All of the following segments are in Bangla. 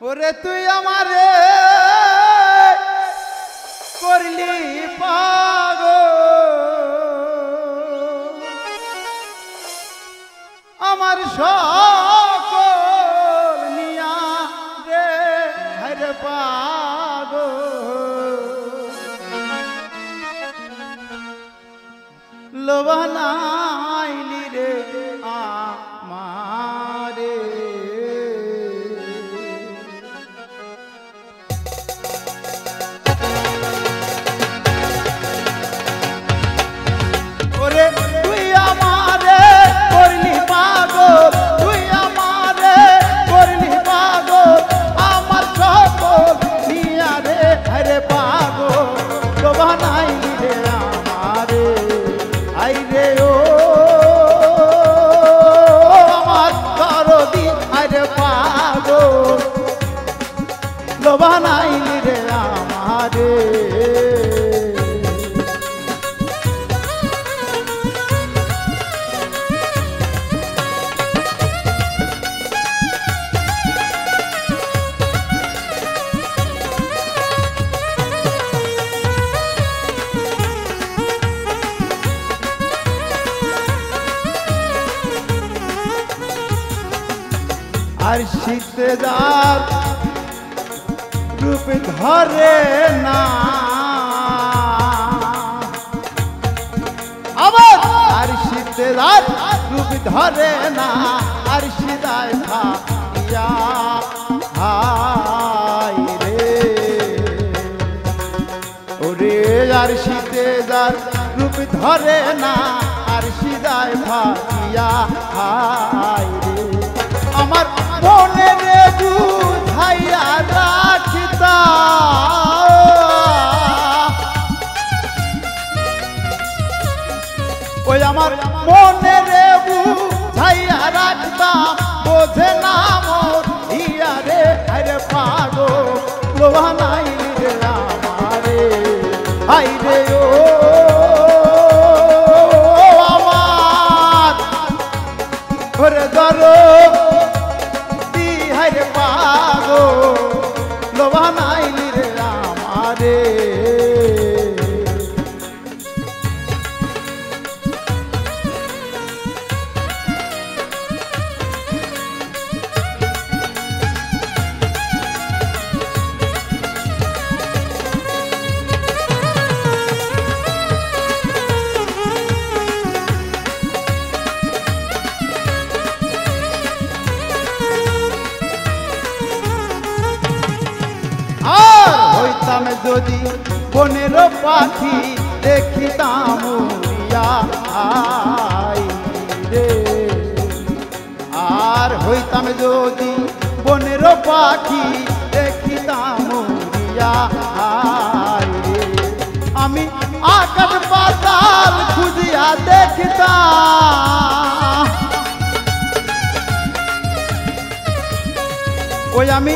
ওরে তুই আমারে করলি পাগল, আমার সকল নিয়া রে হরে পাগল, লোবানাইলি রে আমারে। ওরে তুই আমারে করলি পাগল, তুই আমারে করলি পাগল, আমার সকল নিয়া রে হরে পাগল, লোবানাইলি রে আমারে। আই রে ও আমার দরদি হরে পাগল, লোবানাইলি রে আমারে। আর শীতে যার রূপ ধরে না, আবার আর শীতে যার রূপ ধরে না, আর সিদায় থাকিয়া হাই রে। ওরে আর শীতে যার রূপ ধরে না, আর সিদায় থাকিয়া হাই রে। আমার মনে রে বুঝাইয়া রাখিতা, ওই আমার মনে রে বুঝাইয়া রাখতাম, বোঝে না মোর ইয়া রে হরে পাগল, লোবানাইলি রে আমারে। হাই রে ও আমার ঘরে ধরো হরে পাগল, লোবানাইলি রে আমারে। যদি বনের পাখি দেখিতাম উড়িয়া আই রে, আর হইতাম যদি বনের পাখি দেখিতাম উড়িয়া আই রে। আমি আকাশ পাতাল খুঁজিয়া দেখিতাম, ওই আমি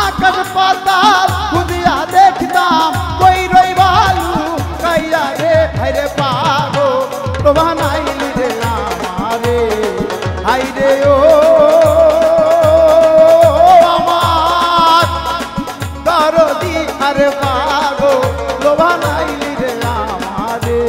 আকাশ পাতাল খুঁজিয়া দেখতাম, কই রই ভালু কাইয়া রে হরে পাগল, লোবানাইলি রে আমারে। হাই রে ও আমার দরদি হরে পাগল, লোবানাইলি রে আমারে।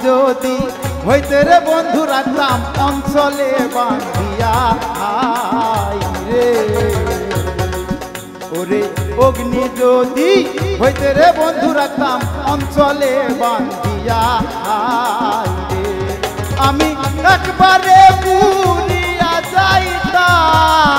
যদি হইতে রে বন্ধু রাখতাম অঞ্চলে বাঁধিয়া আই রে। ওরে অগ্নি যদি হইতে রে বন্ধু রাখতাম অঞ্চলে বাঁধিয়া আই রে। আমি একবারে পুরিয়া যাইতাম,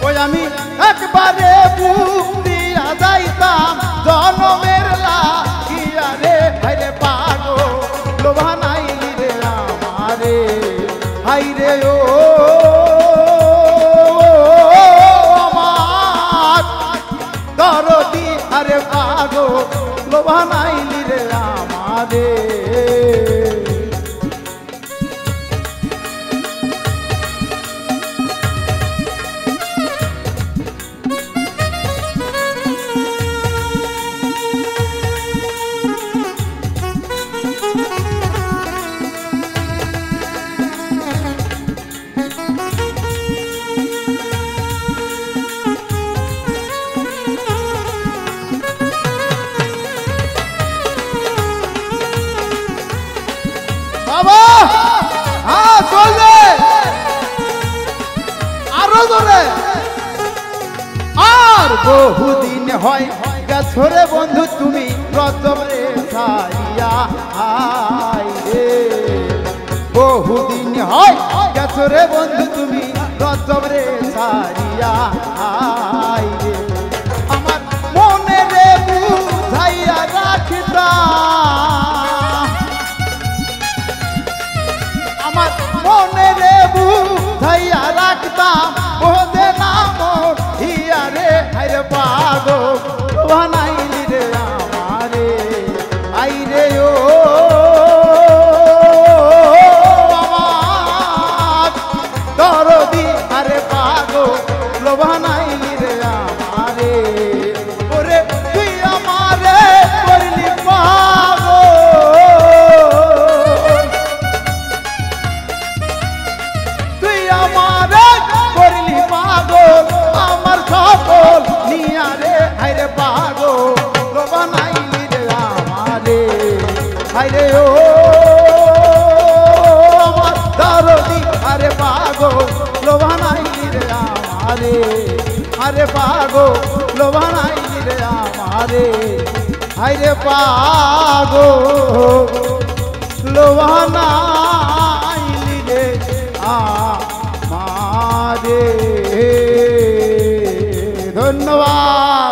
ওই আমি একবারে পুরিয়া যাইতাম, জনমের লাগিয়া রে হরে পাগল, আমারে বাবা হ্যাঁ চলবে আরো জোরে আর বহুদিন হয় গেছরে বন্ধু তুমি রজবে ছাড়িয়া আই রে বহুদিন হয় গেছরে বন্ধু তুমি রজবে ছাড়িয়া আই রে আমার মনে রে বুঝাইয়া রাখিতা আমার মনে রে বুঝাইয়া রাখতাম ওদে নাম হিয়া রে আরে পাগো বানাইলি রে আমারে আই রে ও আমার দরদি আরে পাগো বানাইলি রে আমারে ওরে তুই আমারে করলি পাগো আমারে করলি পাগল আমার সকল নিয়া রে হাইরে পাগল বানাইলি রে আমারে হাইরে ও আমার দরদি আরে পাগল বানাইলি রে আমারে আরে পাগল বানাইলি রে আমারে হাইরে পাগল বানাইলি রে আমারে ধন্যবাদ।